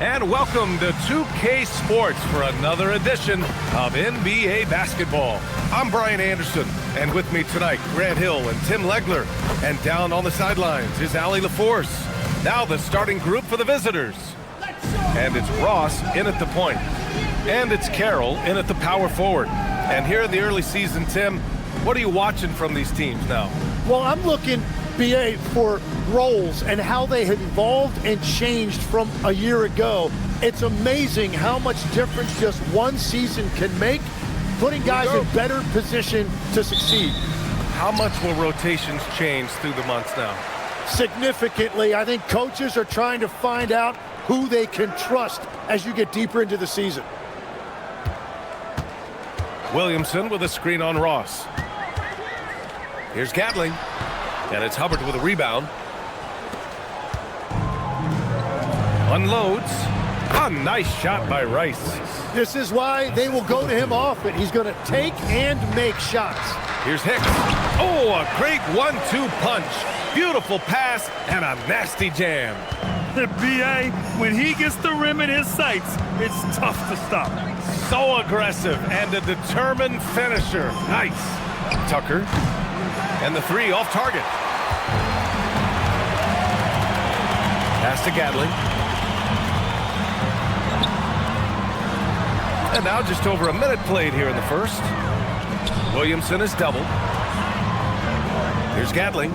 and welcome to 2K Sports for another edition of NBA basketball. I'm Brian Anderson, and with me tonight, Grant Hill and Tim Legler. And down on the sidelines is Allie LaForce. Now the starting group for the visitors. And it's Ross in at the point. And it's Carroll in at the power forward. And here in the early season, Tim, what are you watching from these teams now? Well, I'm looking, BA, for roles and how they have evolved and changed from a year ago. It's amazing how much difference just one season can make, putting guys in better position to succeed. How much will rotations change through the months now? Significantly. I think coaches are trying to find out who they can trust as you get deeper into the season. Williamson with a screen on Ross. Here's Gatling, and it's Hubbard with a rebound. Unloads. A nice shot by Rice. This is why they will go to him often. He's going to take and make shots. Here's Hicks. Oh, a great 1-2 punch. Beautiful pass and a nasty jam. The BA, when he gets the rim in his sights, it's tough to stop. So aggressive and a determined finisher. Nice. Tucker. And the three off target. Pass to Gatling. And now just over a minute played here in the first. Williamson is doubled. Here's Gatling.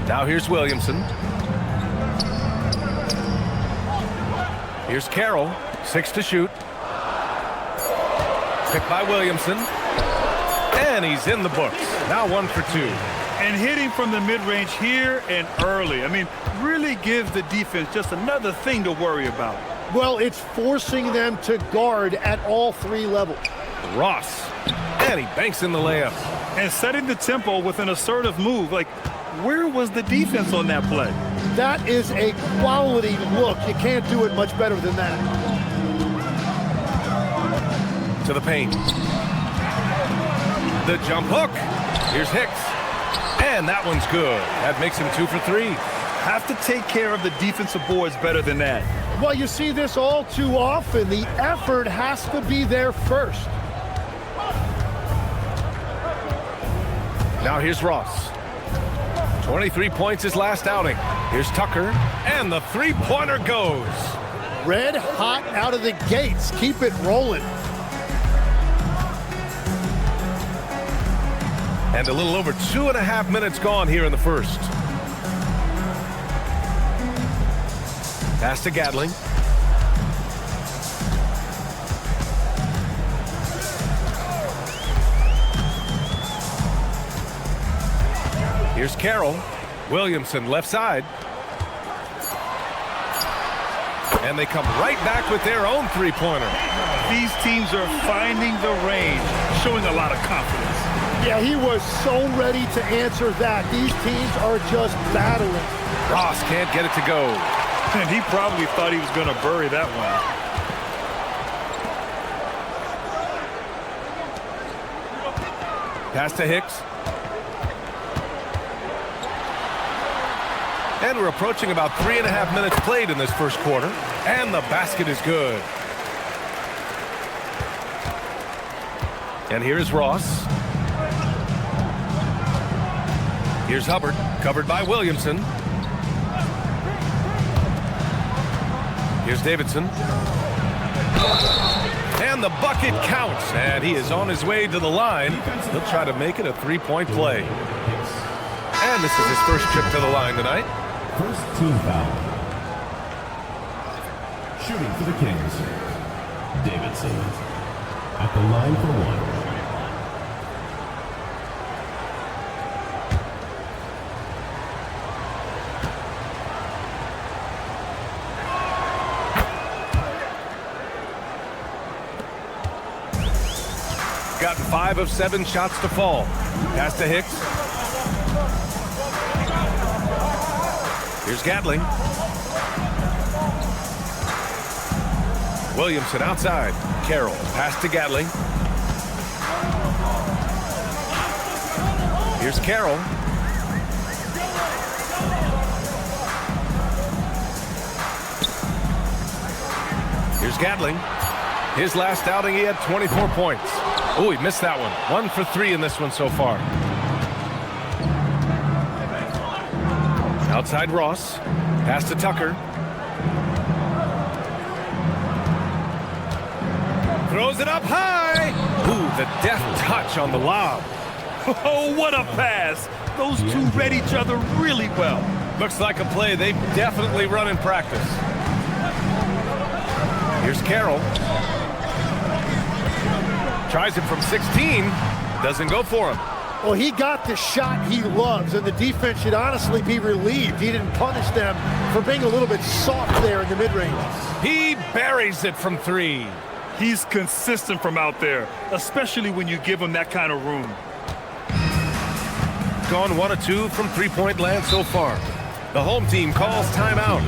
Now here's Williamson. Here's Carroll. 6 to shoot. Picked by Williamson. And he's in the books. Now 1 for 2. And hitting from the mid-range here and early. I mean, really gives the defense just another thing to worry about. Well, it's forcing them to guard at all three levels. Ross. And he banks in the layup. And setting the tempo with an assertive move. Like, where was the defense on that play? That is a quality look. You can't do it much better than that. To the paint. The jump hook. Here's Hicks. And that one's good. That makes him 2 for 3. Have to take care of the defensive boards better than that. Well, you see this all too often. The effort has to be there first. Now here's Ross. 23 points his last outing. Here's Tucker. And the three-pointer goes. Red hot out of the gates. Keep it rolling. And a little over 2.5 minutes gone here in the first. Pass to Gatling. Here's Carroll. Williamson left side. And they come right back with their own three-pointer. These teams are finding the range, showing a lot of confidence. Yeah, he was so ready to answer that. These teams are just battling. Ross can't get it to go. And he probably thought he was going to bury that one. Pass to Hicks. And we're approaching about 3.5 minutes played in this first quarter. And the basket is good. And here's Ross. Here's Hubbard, covered by Williamson. Here's Davidson. And the bucket counts. And he is on his way to the line. He'll try to make it a three-point play. And this is his first trip to the line tonight. First team foul. Shooting for the Kings, Davidson. At the line for one. Gotten 5 of 7 shots to fall. Pass to Hicks. Here's Gatling. Williamson outside. Carroll. Pass to Gatling. Here's Carroll. Here's Gatling. His last outing, he had 24 points. Oh, he missed that one. 1 for 3 in this one so far. Outside Ross. Pass to Tucker. Throws it up high. Ooh, the deft touch on the lob. Oh, what a pass. Those two read each other really well. Looks like a play they've definitely run in practice. Here's Carroll. Tries it from 16. Doesn't go for him. Well, he got the shot he loves, and the defense should honestly be relieved he didn't punish them for being a little bit soft there in the mid-range. He buries it from 3. He's consistent from out there, especially when you give him that kind of room. Gone 1 of 2 from three-point land so far. The home team calls timeout.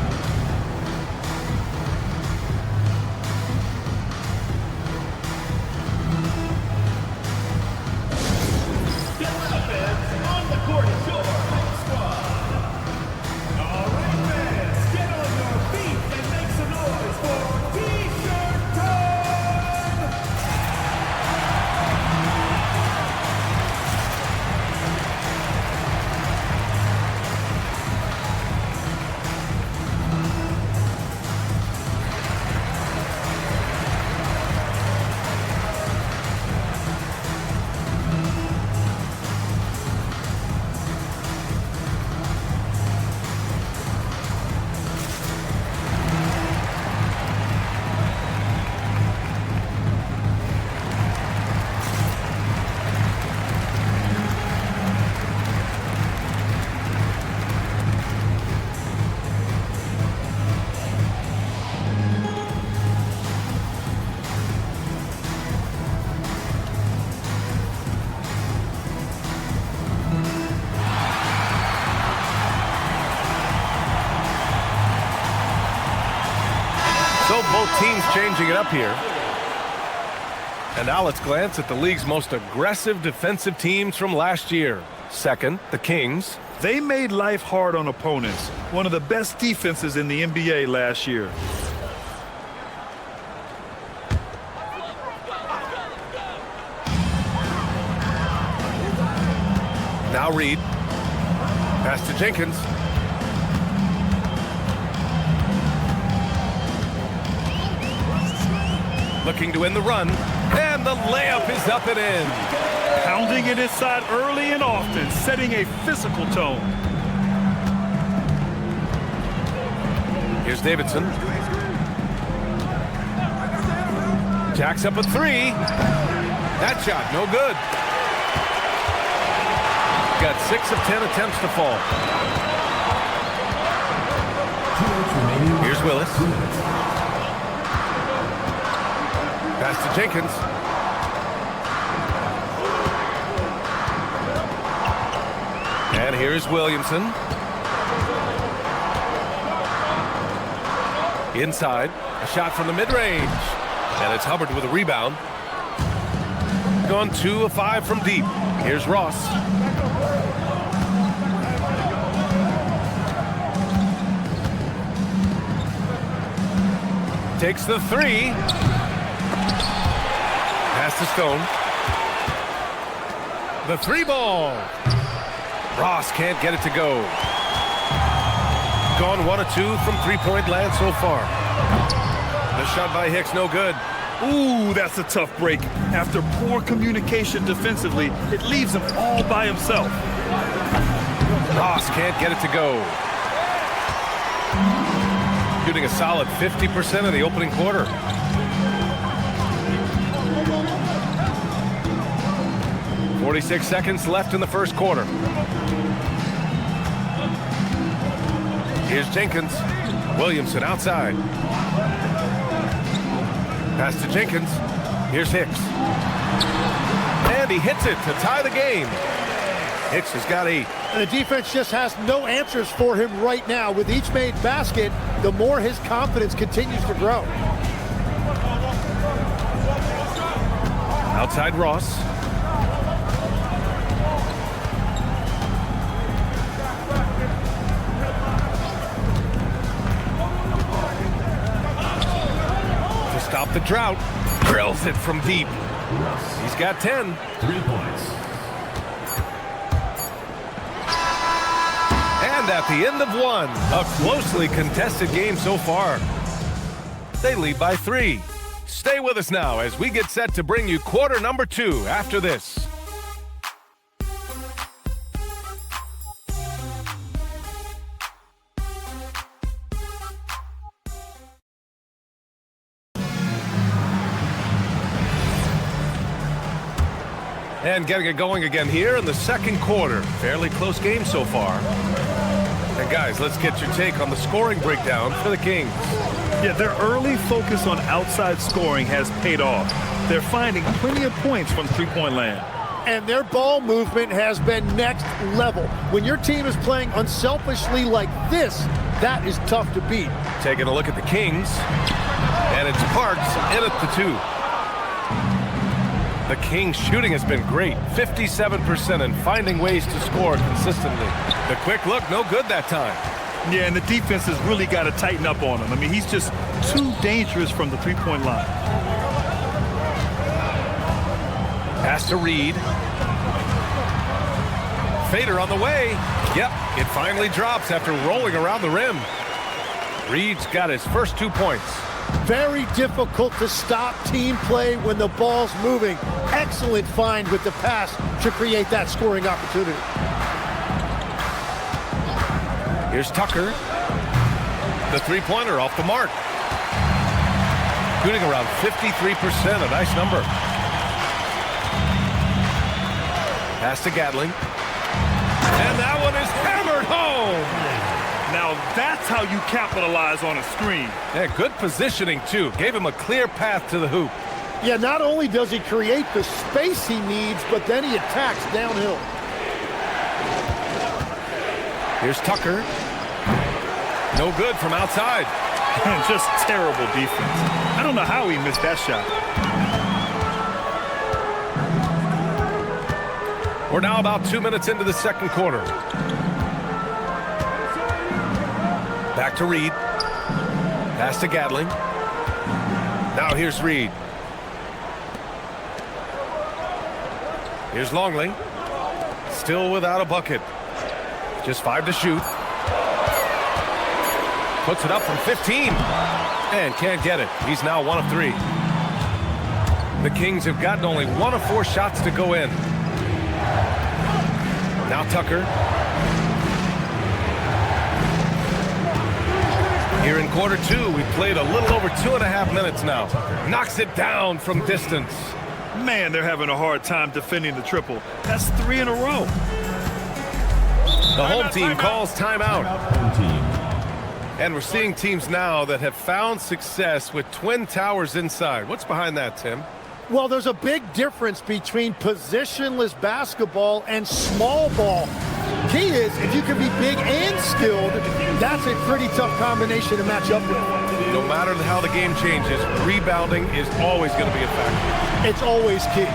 So both teams changing it up here. And now let's glance at the league's most aggressive defensive teams from last year. Second, the Kings. They made life hard on opponents. One of the best defenses in the NBA last year. Now Reed. Pass to Jenkins. Looking to win the run, and the layup is up and in. Pounding it inside early and often, setting a physical tone. Here's Davidson. Jacks up a 3. That shot, no good. Got 6 of 10 attempts to fall. Here's Willis. Pass to Jenkins. And here's Williamson. Inside, a shot from the mid-range. And it's Hubbard with a rebound. Gone 2 of 5 from deep. Here's Ross. Takes the 3. Pass to Stone. The 3 ball. Ross can't get it to go. Gone 1 of 2 from three-point land so far. The shot by Hicks, no good. Ooh, that's a tough break. After poor communication defensively, it leaves him all by himself. Ross can't get it to go. Shooting a solid 50% of the opening quarter. .46 seconds left in the first quarter. Here's Jenkins. Williamson outside. Pass to Jenkins. Here's Hicks. And he hits it to tie the game. Hicks has got 8. And the defense just has no answers for him right now. With each made basket, the more his confidence continues to grow. Outside Ross. the drought. Drills it from deep. Russ, He's got 10. 3 points. And at the end of one, a closely contested game so far. They lead by 3. Stay with us now as we get set to bring you quarter number 2 after this. And getting it going again here in the second quarter. Fairly close game so far. And guys, let's get your take on the scoring breakdown for the Kings. Yeah, their early focus on outside scoring has paid off. They're finding plenty of points from three-point land. And their ball movement has been next level. When your team is playing unselfishly like this, that is tough to beat. Taking a look at the Kings. And it's Parks in at the 2. The Kings shooting has been great, 57%, and finding ways to score consistently. The quick look, no good that time. Yeah, and the defense has really got to tighten up on him. I mean, he's just too dangerous from the three-point line. Pass to Reed. Fader on the way. Yep, it finally drops after rolling around the rim. Reed's got his first 2 points. Very difficult to stop team play when the ball's moving. Excellent find with the pass to create that scoring opportunity. Here's Tucker. The three-pointer off the mark. Shooting around 53%, a nice number. Pass to Gatling. And that one is hammered home. Now that's how you capitalize on a screen. Yeah, good positioning, too. Gave him a clear path to the hoop. Yeah, not only does he create the space he needs, but then he attacks downhill. Here's Tucker. No good from outside. And just terrible defense. I don't know how he missed that shot. We're now about 2 minutes into the second quarter. Back to Reed. Pass to Gatling. Now here's Reed. Here's Longley. Still without a bucket. Just 5 to shoot. Puts it up from 15. And can't get it. He's now 1 of 3. The Kings have gotten only 1 of 4 shots to go in. Now Tucker. Here in quarter 2, we've played a little over 2.5 minutes now. Knocks it down from distance. Man, they're having a hard time defending the triple. That's 3 in a row. The home team calls timeout. Home team. And we're seeing teams now that have found success with twin towers inside. What's behind that, Tim? Well, there's a big difference between positionless basketball and small ball. Key is, if you can be big and skilled, that's a pretty tough combination to match up with. No matter how the game changes, rebounding is always going to be a factor. It's always key.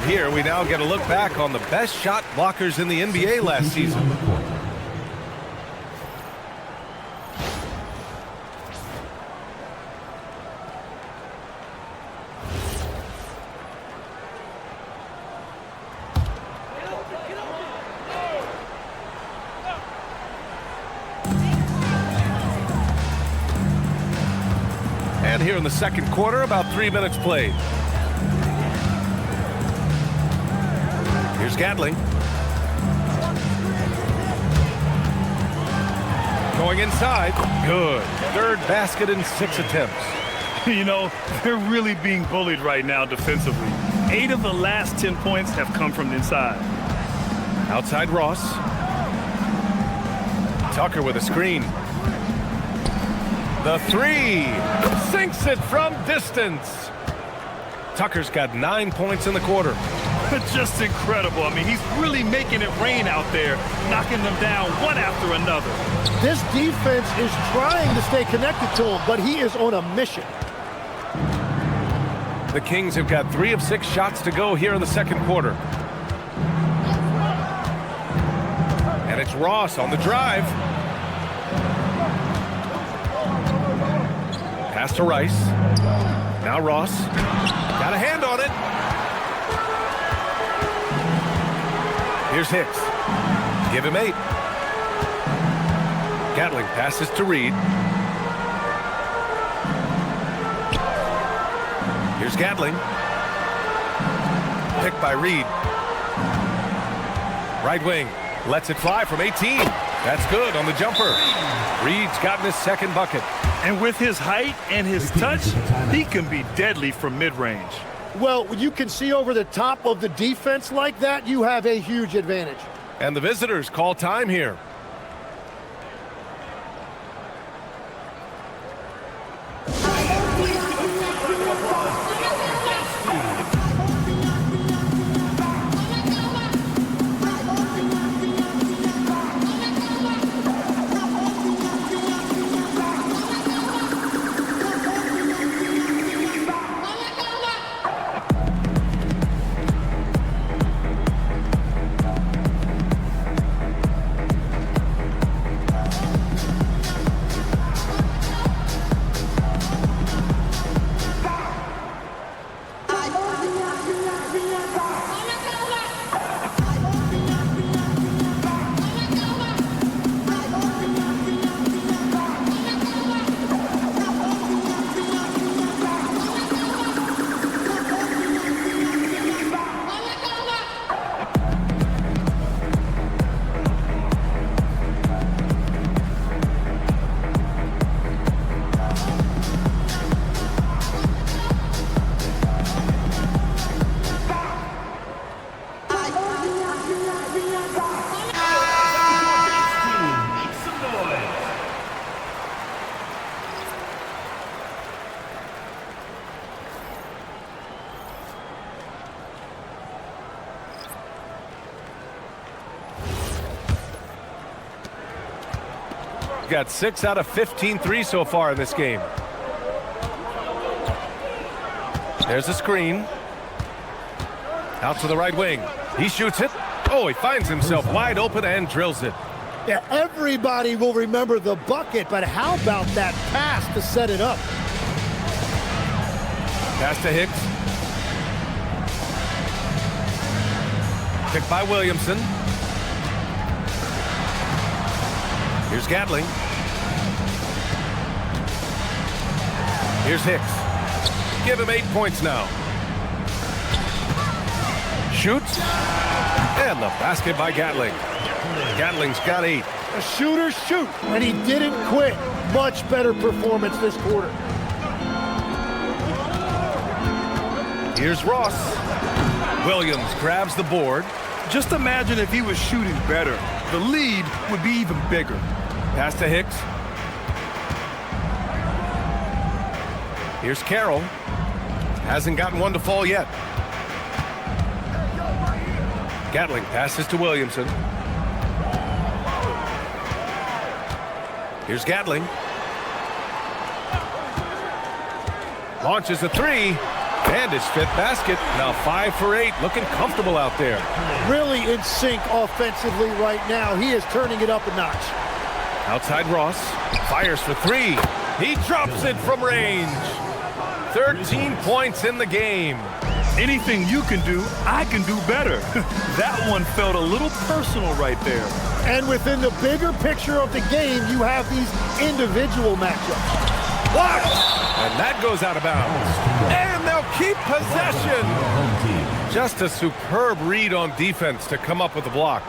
Here we now get a look back on the best shot blockers in the NBA last season. On the court. And here in the second quarter, about 3 minutes played. Here's Gatling. Going inside. Good. Third basket in 6 attempts. You know, they're really being bullied right now defensively. 8 of the last 10 points have come from inside. Outside Ross. Tucker with a screen. The 3. Sinks it from distance. Tucker's got 9 points in the quarter. Just incredible. I mean, he's really making it rain out there, knocking them down one after another. This defense is trying to stay connected to him, but he is on a mission. The Kings have got 3 of 6 shots to go here in the second quarter. And it's Ross on the drive. Pass to Rice. Now Ross. Got a hand on it. Here's Hicks. Give him 8. Gatling passes to Reed. Here's Gatling. Picked by Reed. Right wing. Lets it fly from 18. That's good on the jumper. Reed's gotten his second bucket. And with his height and his touch, he can be deadly from mid-range. Well, when you can see over the top of the defense like that, you have a huge advantage. And the visitors call time here. Got 6 out of 15 threes so far in this game. There's a screen. Out to the right wing. He shoots it. Oh, he finds himself wide open and drills it. Yeah, everybody will remember the bucket, but how about that pass to set it up? Pass to Hicks. Picked by Williamson. Here's Gatling. Here's Hicks. Give him 8 points now. Shoots. And the basket by Gatling. Gatling's got 8. A shooter shoot, and he didn't quit. Much better performance this quarter. Here's Ross. Williams grabs the board. Just imagine if he was shooting better. The lead would be even bigger. Pass to Hicks. Here's Carroll. Hasn't gotten one to fall yet. Gatling passes to Williamson. Here's Gatling. Launches a 3. And his 5th basket. Now 5 for 8. Looking comfortable out there. Really in sync offensively right now. He is turning it up a notch. Outside Ross. Fires for 3. He drops it from range. 13 points in the game. Anything you can do, I can do better. That one felt a little personal right there. And within the bigger picture of the game, you have these individual matchups. Blocked! And that goes out of bounds. And they'll keep possession. Just a superb read on defense to come up with the block.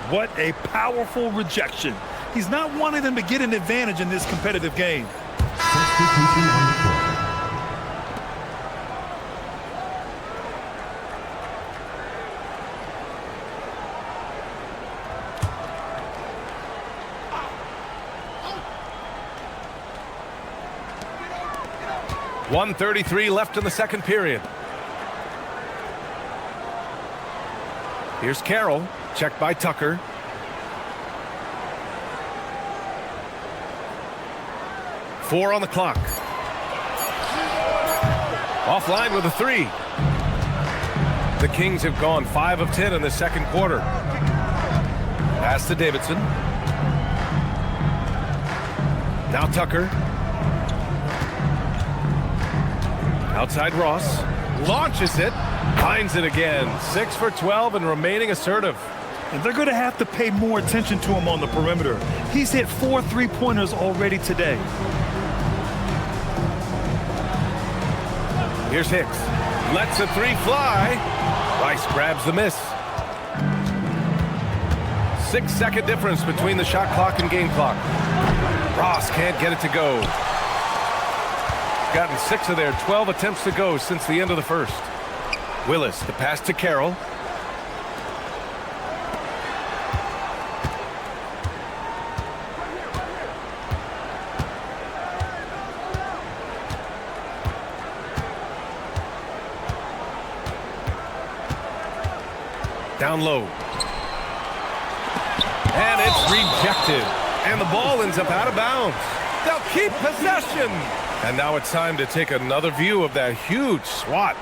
What a powerful rejection. He's not wanting them to get an advantage in this competitive game. Substitution on the court. .133 left in the second period. Here's Carroll, checked by Tucker. Four on the clock. Offline with a three. The Kings have gone 5 of 10 in the second quarter. Pass to Davidson. Now Tucker. Outside Ross. Launches it. Finds it again. 6 for 12 and remaining assertive. And they're going to have to pay more attention to him on the perimeter. He's hit 4 3-pointers already today. Here's Hicks. Lets a three fly. Rice grabs the miss. 6-second difference between the shot clock and game clock. Ross can't get it to go. Gotten 6 of their 12 attempts to go since the end of the first. Willis, the pass to Carroll. Down low. And it's rejected. And the ball ends up out of bounds. They'll keep possession. And now it's time to take another view of that huge swat.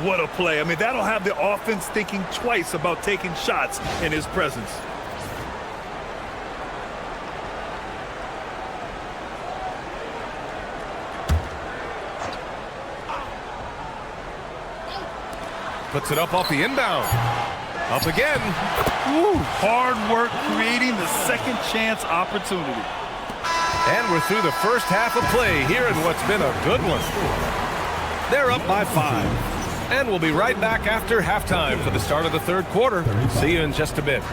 What a play. I mean, that'll have the offense thinking twice about taking shots in his presence. Puts it up off the inbound. Up again. Woo, hard work creating the second chance opportunity. And we're through the first half of play here in what's been a good one. They're up by 5. And we'll be right back after halftime for the start of the third quarter. See you in just a bit.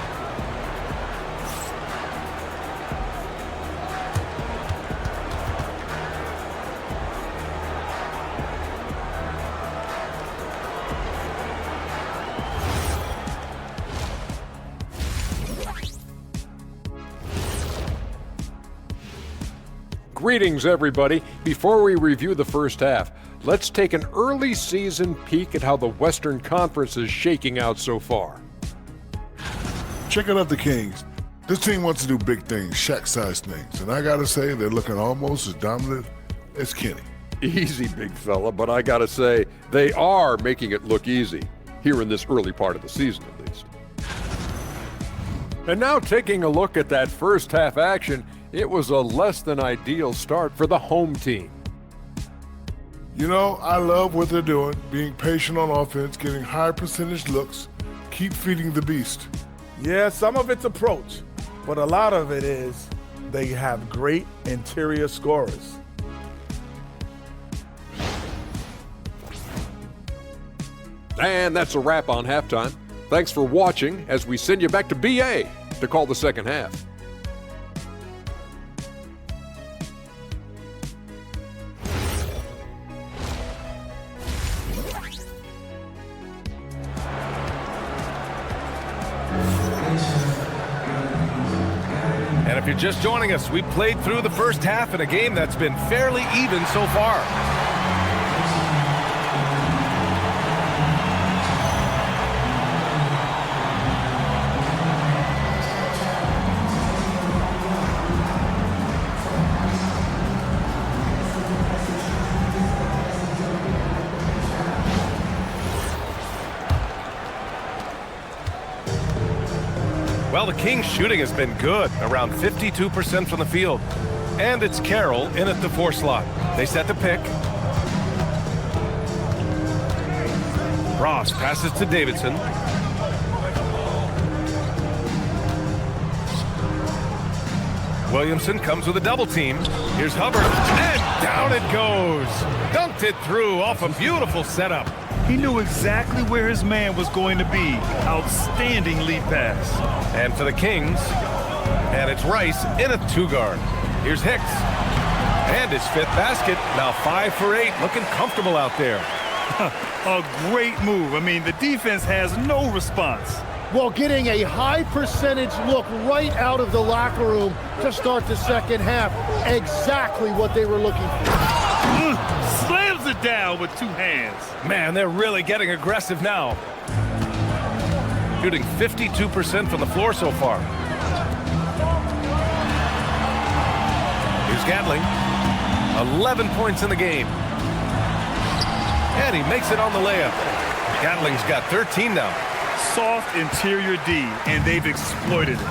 Greetings, everybody. Before we review the first half, let's take an early season peek at how the Western Conference is shaking out so far. Checking out the Kings. This team wants to do big things, Shaq-sized things, and I gotta say they're looking almost as dominant as Kenny. Easy, big fella, but I gotta say, they are making it look easy, here in this early part of the season at least. And now taking a look at that first half action, it was a less than ideal start for the home team. You know, I love what they're doing, being patient on offense, getting high percentage looks, keep feeding the beast. Yeah, some of it's approach, but a lot of it is they have great interior scorers. And that's a wrap on halftime. Thanks for watching as we send you back to BA to call the second half. And if you're just joining us, we played through the first half in a game that's been fairly even so far. Well, the Kings' shooting has been good, around 52% from the field. And it's Carroll in at the 4 slot. They set the pick. Ross passes to Davidson. Williamson comes with a double team. Here's Hubbard, and down it goes. Dunked it through off a beautiful setup. He knew exactly where his man was going to be. Outstanding lead pass. And for the Kings, and it's Rice in a 2-guard. Here's Hicks. And his 5th basket, now 5 for 8, looking comfortable out there. A great move. I mean, the defense has no response. Well, getting a high percentage look right out of the locker room to start the second half. Exactly what they were looking for. Slams it down with 2 hands. Man, they're really getting aggressive now. Shooting 52% from the floor so far. Here's Gatling. 11 points in the game. And he makes it on the layup. Gatling's got 13 now. Soft interior D, and they've exploited it.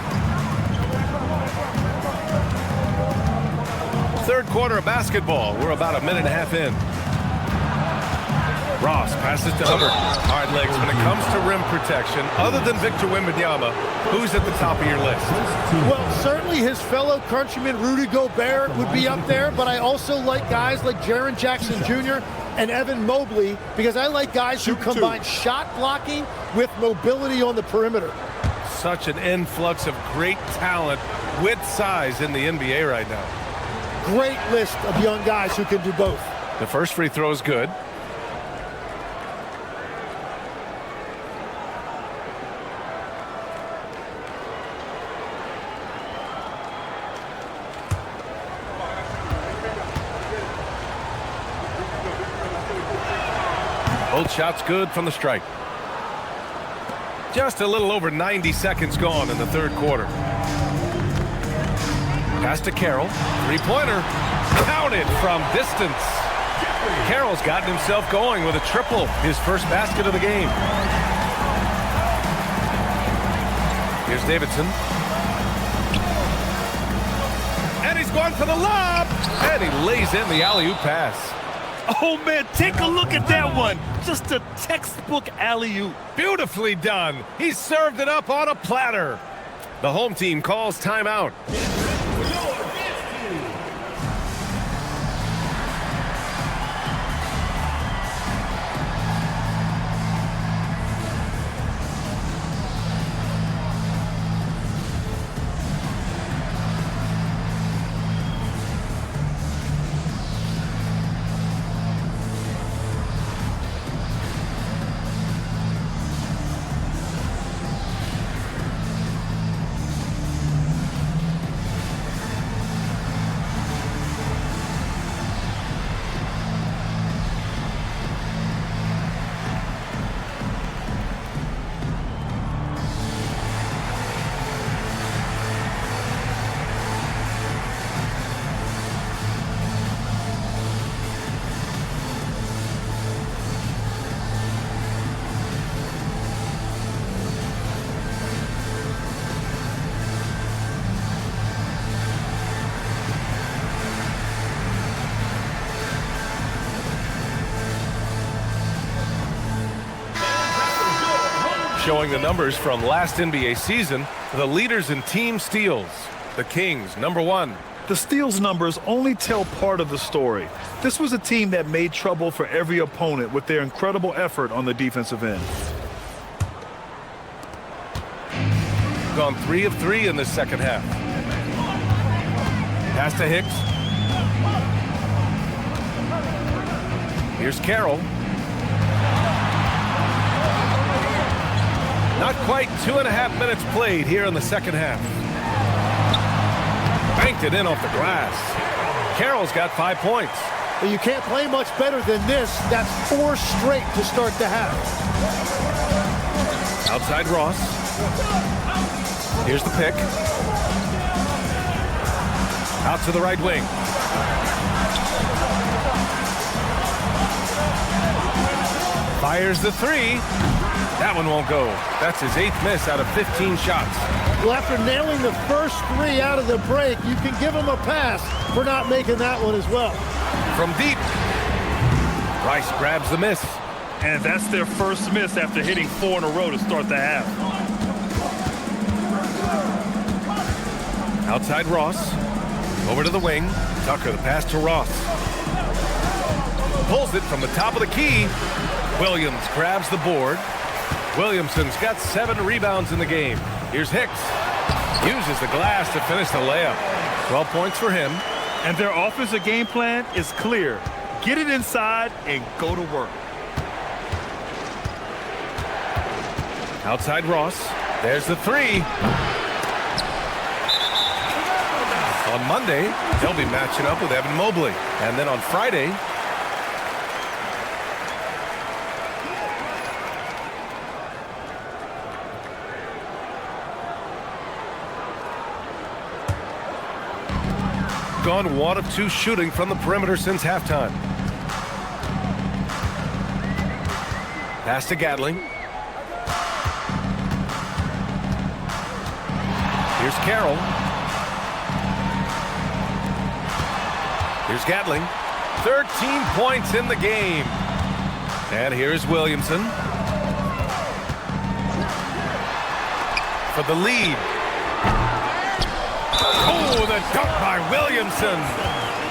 Third quarter of basketball. We're about a minute and a half in. Ross passes to Hubbard. Hard legs when it comes to rim protection. Other than Victor Wembanyama, who's at the top of your list? Well, certainly his fellow countryman Rudy Gobert would be up there, but I also like guys like Jaren Jackson Jr. and Evan Mobley because I like guys who combine shot blocking with mobility on the perimeter. Such an influx of great talent with size in the NBA right now. Great list of young guys who can do both. The first free throw is good. Both shots good from the strike. Just a little over 90 seconds gone in the third quarter. Pass to Carroll. Three-pointer. Counted from distance. Carroll's gotten himself going with a triple. His first basket of the game. Here's Davidson. And he's going for the lob. And he lays in the alley-oop pass. Oh, man, take a look at that one. Just a textbook alley-oop. Beautifully done. He served it up on a platter. The home team calls timeout. Showing the numbers from last NBA season, the leaders in team steals. The Kings, #1. The steals numbers only tell part of the story. This was a team that made trouble for every opponent with their incredible effort on the defensive end. Gone 3 of 3 in the second half. Pass to Hicks. Here's Carroll. Not quite 2.5 minutes played here in the second half. Banked it in off the glass. Carroll's got 5 points. But you can't play much better than this. That's 4 straight to start the half. Outside Ross. Here's the pick. Out to the right wing. Fires the 3. That one won't go. That's his 8th miss out of 15 shots. Well, after nailing the first 3 out of the break, you can give him a pass for not making that one as well. From deep, Rice grabs the miss. And that's their first miss after hitting 4 in a row to start the half. Outside Ross. Over to the wing. Tucker, the pass to Ross. Pulls it from the top of the key. Williams grabs the board. Williamson's got 7 rebounds in the game. Here's Hicks. Uses the glass to finish the layup. 12 points for him. And their offensive game plan is clear. Get it inside and go to work. Outside Ross. There's the 3. On Monday, they'll be matching up with Evan Mobley. And then on Friday, gone 1 of 2 shooting from the perimeter since halftime. Pass to Gatling. Here's Carroll. Here's Gatling. 13 points in the game. And here's Williamson for the lead. Oh, the dunk by Williamson.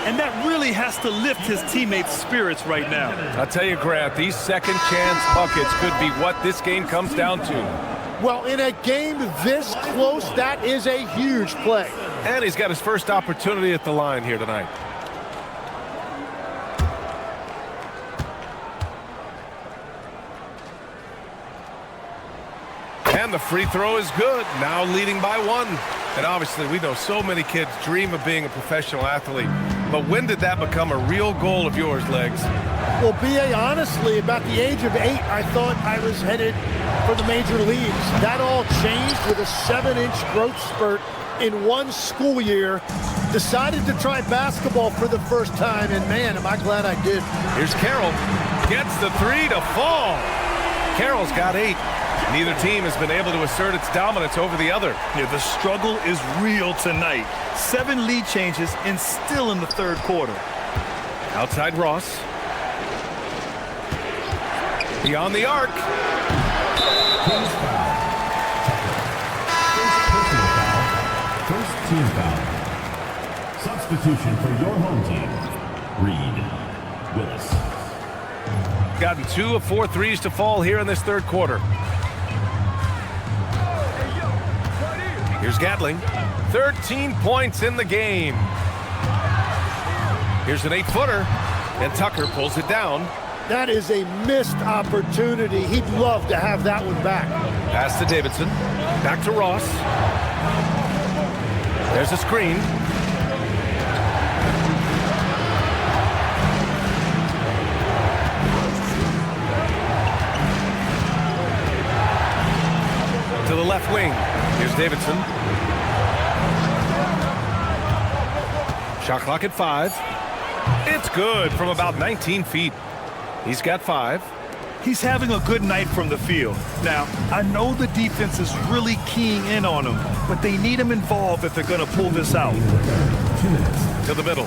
And that really has to lift his teammates' spirits right now. I'll tell you, Grant, these second chance buckets could be what this game comes down to. Well, in a game this close, that is a huge play. And he's got his first opportunity at the line here tonight. And the free throw is good, now leading by 1. And obviously, we know so many kids dream of being a professional athlete. But when did that become a real goal of yours, Legs? Well, B.A., honestly, about the age of 8, I thought I was headed for the major leagues. That all changed with a 7-inch growth spurt in 1 school year. Decided to try basketball for the first time, and man, am I glad I did. Here's Carroll. Gets the 3 to fall. Carroll's got 8. Neither team has been able to assert its dominance over the other. Yeah, the struggle is real tonight. 7 lead changes and still in the third quarter. Outside Ross. Beyond the arc. Kings foul. First personal foul. First team foul. Substitution for your home team. Reed Willis. Gotten 2 of 4 threes to fall here in this third quarter. Here's Gatling. 13 points in the game. Here's an 8-footer, and Tucker pulls it down. That is a missed opportunity. He'd love to have that one back. Pass to Davidson. Back to Ross. There's a screen. To the left wing. Here's Davidson. Shot clock at 5. It's good from about 19 feet. He's got 5. He's having a good night from the field. Now, I know the defense is really keying in on him, but they need him involved if they're going to pull this out. 2 minutes. To the middle.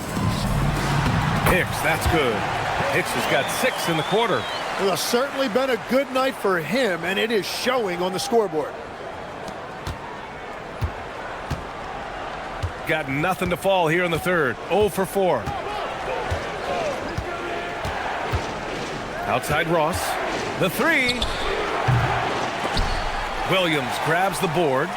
Hicks, that's good. Hicks has got 6 in the quarter. Well, it's certainly been a good night for him, and it is showing on the scoreboard. Got nothing to fall here in the third. 0 for 4. Outside Ross. The 3. Williams grabs the board.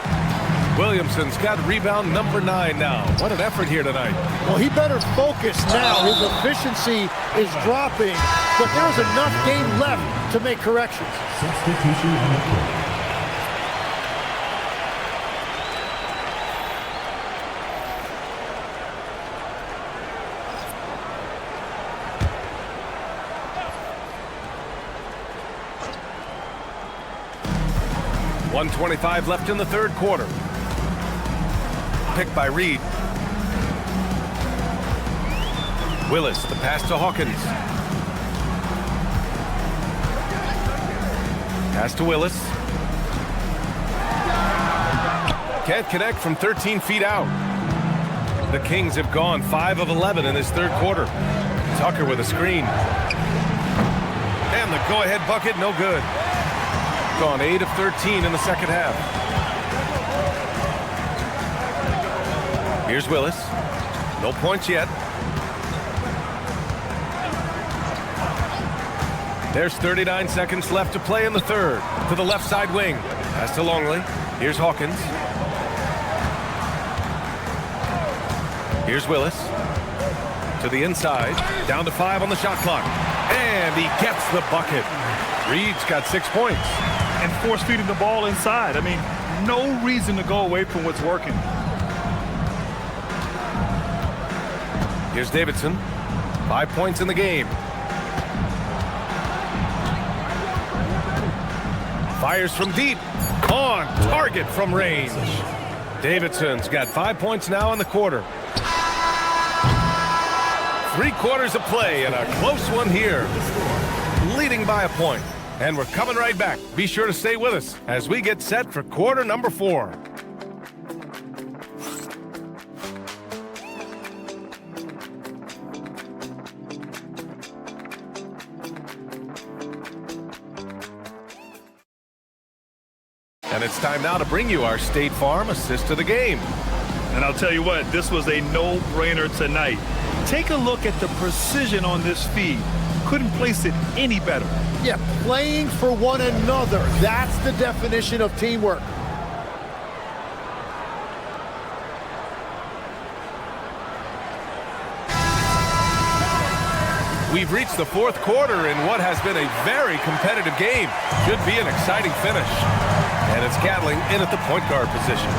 Williamson's got rebound number 9 now. What an effort here tonight. Well, he better focus now. His efficiency is dropping, but there's enough game left to make corrections. Substitution on the court. .125 left in the third quarter. Picked by Reed. Willis, the pass to Hawkins. Pass to Willis. Can't connect from 13 feet out. The Kings have gone 5 of 11 in this third quarter. Tucker with a screen. And the go-ahead bucket, no good. Gone 8 of 13 in the second half. Here's Willis. No points yet. There's 39 seconds left to play in the third. To the left side wing. Pass to Longley. Here's Hawkins. Here's Willis. To the inside. Down to 5 on the shot clock. And he gets the bucket. Reed's got 6 points. And force feeding the ball inside. I mean, no reason to go away from what's working. Here's Davidson. 5 points in the game. Fires from deep. On target from range. Davidson's got 5 points now in the quarter. 3 quarters of play and a close one here. Leading by a point. And we're coming right back. Be sure to stay with us as we get set for quarter number 4. And it's time now to bring you our State Farm assist to the game. And I'll tell you what, this was a no-brainer tonight. Take a look at the precision on this feed. Couldn't place it any better. Yeah, playing for one another. That's the definition of teamwork. We've reached the 4th quarter in what has been a very competitive game. Should be an exciting finish. And it's Gatling in at the point guard position.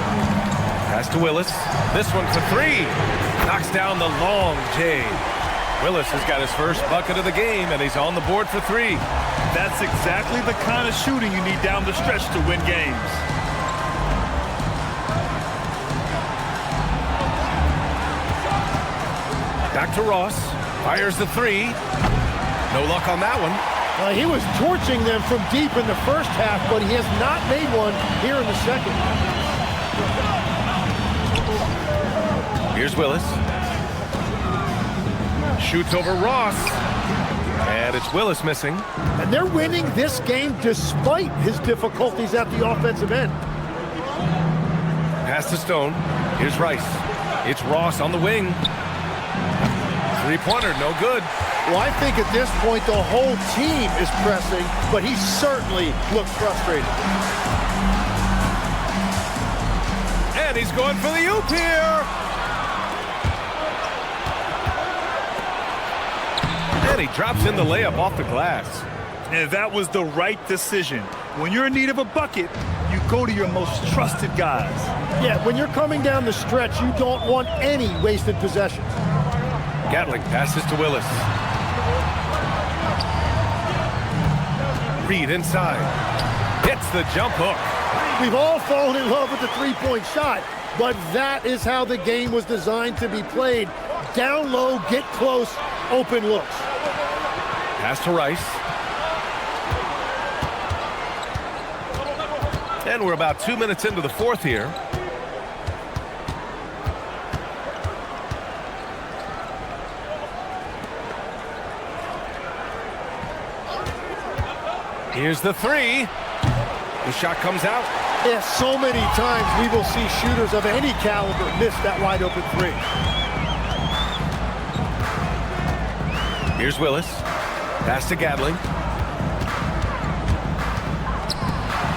Pass to Willis. This one for 3. Knocks down the long J. Willis has got his first bucket of the game, and he's on the board for 3. That's exactly the kind of shooting you need down the stretch to win games. Back to Ross. Fires the 3. No luck on that one. He was torching them from deep in the first half, but he has not made one here in the second. Here's Willis. Shoots over Ross. And it's Willis missing. And they're winning this game despite his difficulties at the offensive end. Pass to Stone. Here's Rice. It's Ross on the wing. 3-pointer, no good. Well, I think at this point the whole team is pressing, but he certainly looks frustrated. And he's going for the oop here. And he drops in the layup off the glass. And that was the right decision. When you're in need of a bucket, you go to your most trusted guys. Yeah, when you're coming down the stretch, you don't want any wasted possessions. Gatling passes to Willis. Reed inside. Hits the jump hook. We've all fallen in love with the three-point shot, but that is how the game was designed to be played. Down low, get close, open looks. Pass to Rice. And we're about 2 minutes into the 4th here. Here's the 3. The shot comes out. Yeah, so many times we will see shooters of any caliber miss that wide open 3. Here's Willis. Pass to Gatling.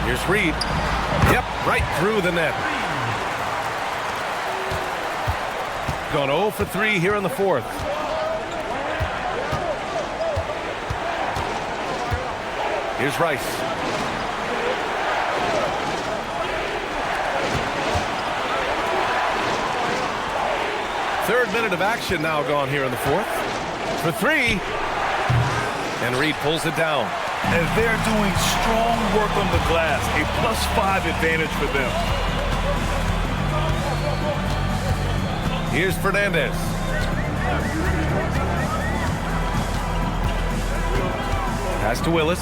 Here's Reed. Yep, right through the net. Gone 0 for 3 here in the 4th. Here's Rice. Third minute of action now gone here in the 4th. For 3. And Reed pulls it down. And they're doing strong work on the glass. A +5 advantage for them. Here's Fernandez. Pass to Willis.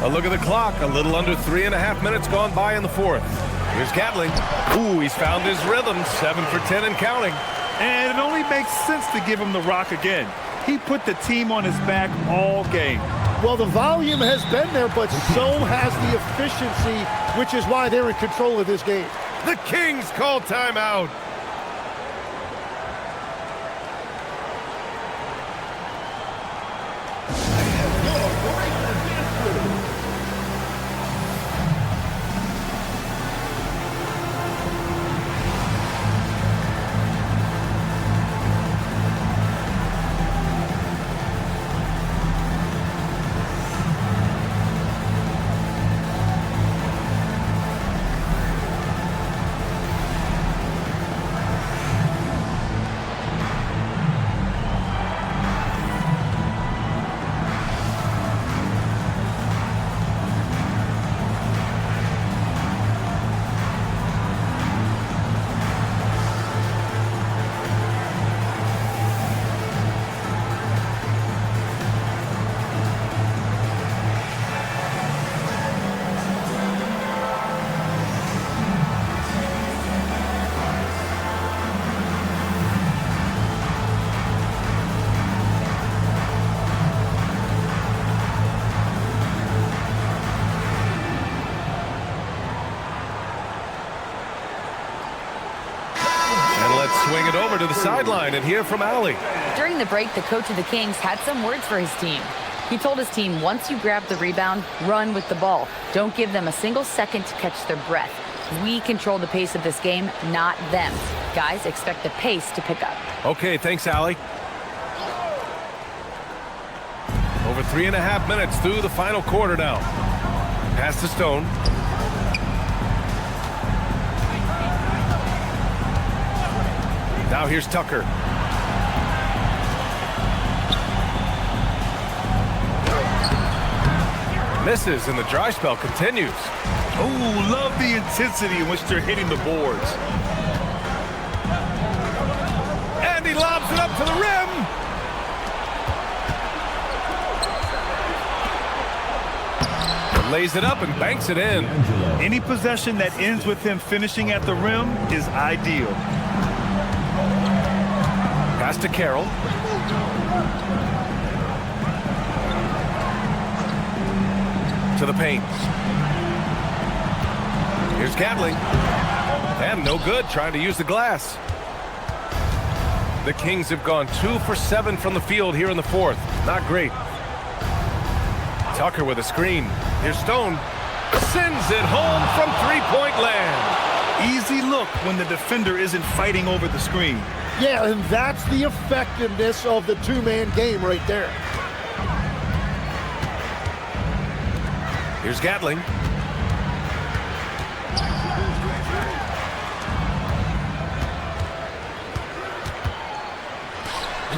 A look at the clock. A little under 3.5 minutes gone by in the 4th. Here's Gatling. Ooh, he's found his rhythm. 7 for 10 and counting. And it only makes sense to give him the rock again. He put the team on his back all game. Well, the volume has been there, but so has the efficiency, which is why they're in control of this game. The Kings call timeout. swing it over to the sideline and hear from Allie. During the break, the coach of the Kings had some words for his team. He told his team, once you grab the rebound, run with the ball. Don't give them a single second to catch their breath. We control the pace of this game, not them. Guys, expect the pace to pick up. Okay, thanks, Allie. Over 3.5 minutes through the final quarter now. Pass to Stone. Now here's Tucker. Misses, and the dry spell continues. Oh, love the intensity in which they're hitting the boards. And he lobs it up to the rim. Lays it up and banks it in. Any possession that ends with him finishing at the rim is ideal. Pass to Carroll. To the paint. Here's Gatling. And no good, trying to use the glass. The Kings have gone 2 for 7 from the field here in the fourth. Not great. Tucker with a screen. Here's Stone. Sends it home from three-point land. Easy look when the defender isn't fighting over the screen. Yeah, and that's the effectiveness of the two-man game right there. Here's Gatling.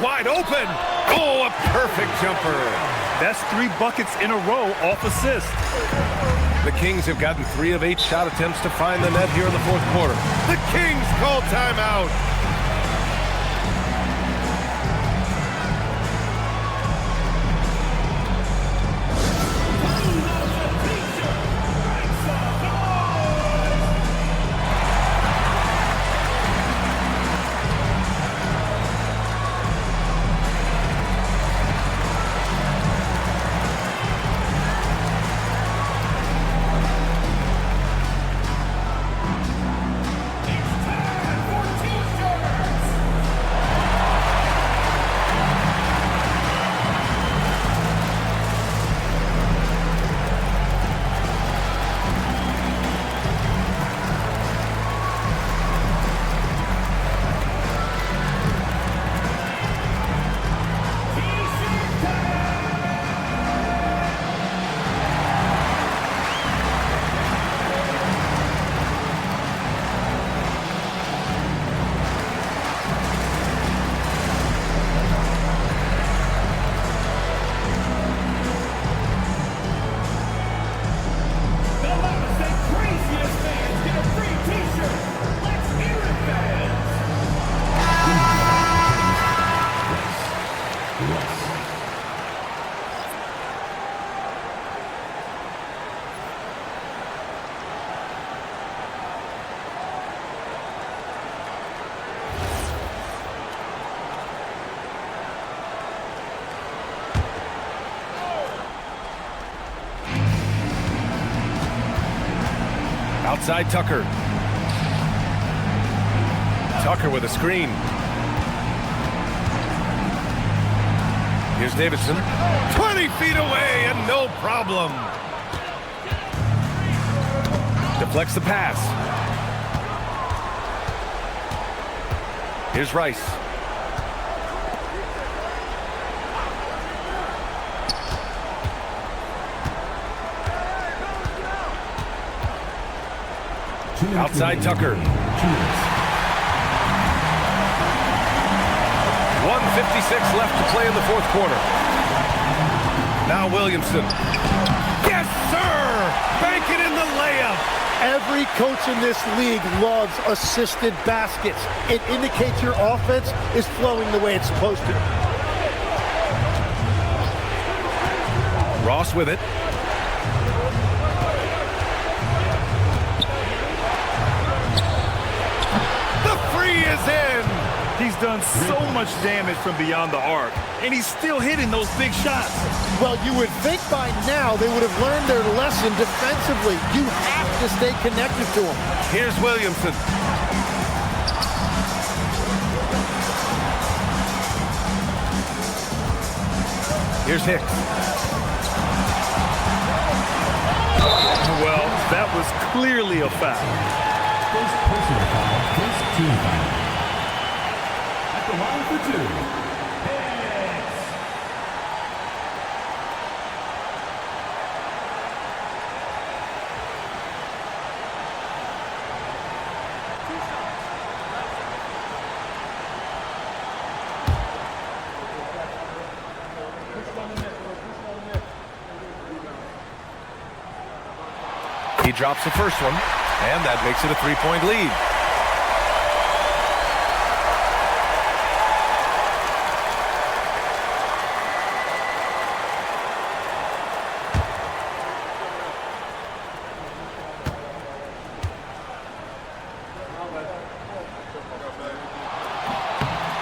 Wide open. Oh, a perfect jumper. That's 3 buckets in a row off assist. The Kings have gotten 3 of 8 shot attempts to find the net here in the fourth quarter. The Kings call timeout. Outside Tucker. Tucker with a screen. Here's Davidson. 20 feet away and no problem. Deflects the pass. Here's Rice. Outside Tucker. 1:56 left to play in the fourth quarter. Now Williamson. Yes, sir! Bank it in the layup. Every coach in this league loves assisted baskets. It indicates your offense is flowing the way it's supposed to. Ross with it. Is in. He's done so much damage from beyond the arc, and he's still hitting those big shots. Well, you would think by now they would have learned their lesson defensively. You have to stay connected to him. Here's Williamson. Here's Hicks. Well, that was clearly a foul. First personal foul, first team foul. At the line for two, Hicks. He drops the first one, and that makes it a 3-point lead.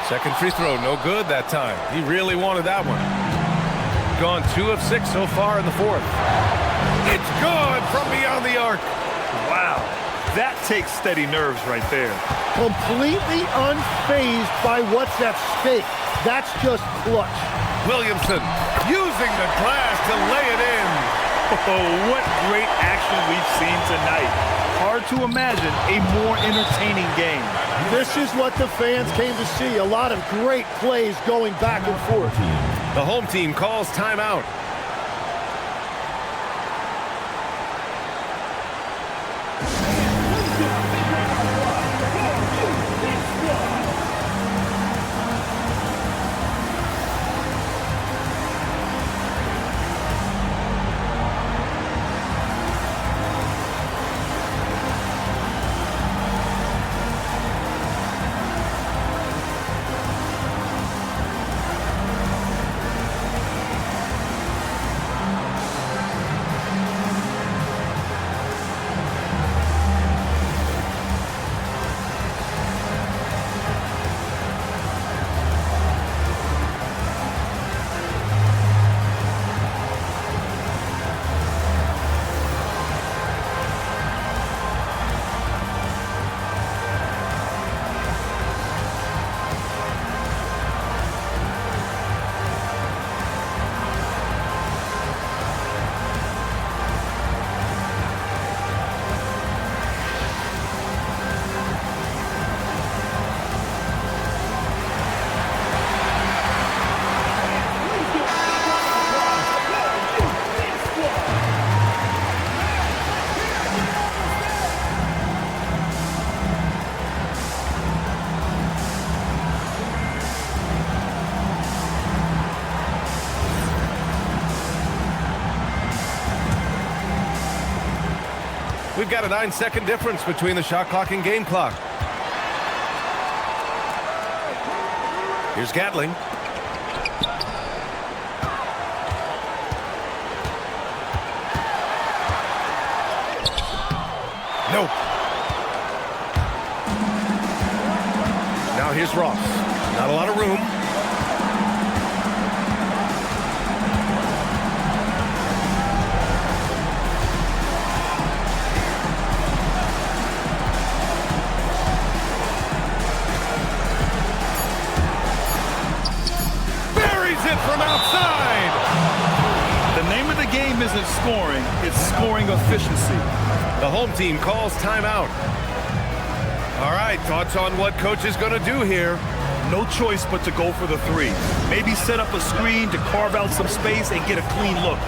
Second free throw, no good that time. He really wanted that one. Gone 2 of 6 so far in the fourth. It's good from beyond the arc. Wow, that takes steady nerves right there. Completely unfazed by what's at stake. That's just clutch. Williamson using the glass to lay it in. Oh, what great action we've seen tonight. Hard to imagine a more entertaining game. This is what the fans came to see. A lot of great plays going back and forth. The home team calls timeout. We've got a 9-second difference between the shot clock and game clock. Here's Gatling. Nope. Now here's Ross. Not a lot of room. From outside. The name of the game isn't scoring, it's scoring efficiency. The home team calls timeout. All right, thoughts on what coach is going to do here? No choice but to go for the three. Maybe set up a screen to carve out some space and get a clean look.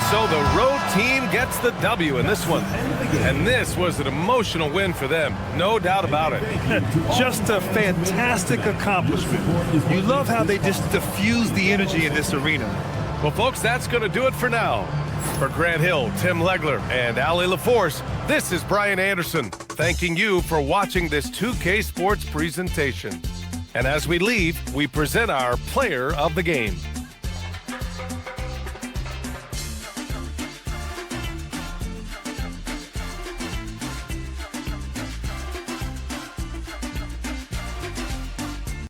So the road team gets the W in this one. And this was an emotional win for them, no doubt about it. Just a fantastic accomplishment. You love how they just diffuse the energy in this arena. Well, folks, that's going to do it for now. For Grant Hill, Tim Legler, and Allie LaForce, this is Brian Anderson, thanking you for watching this 2K Sports presentation. And as we leave, we present our player of the game.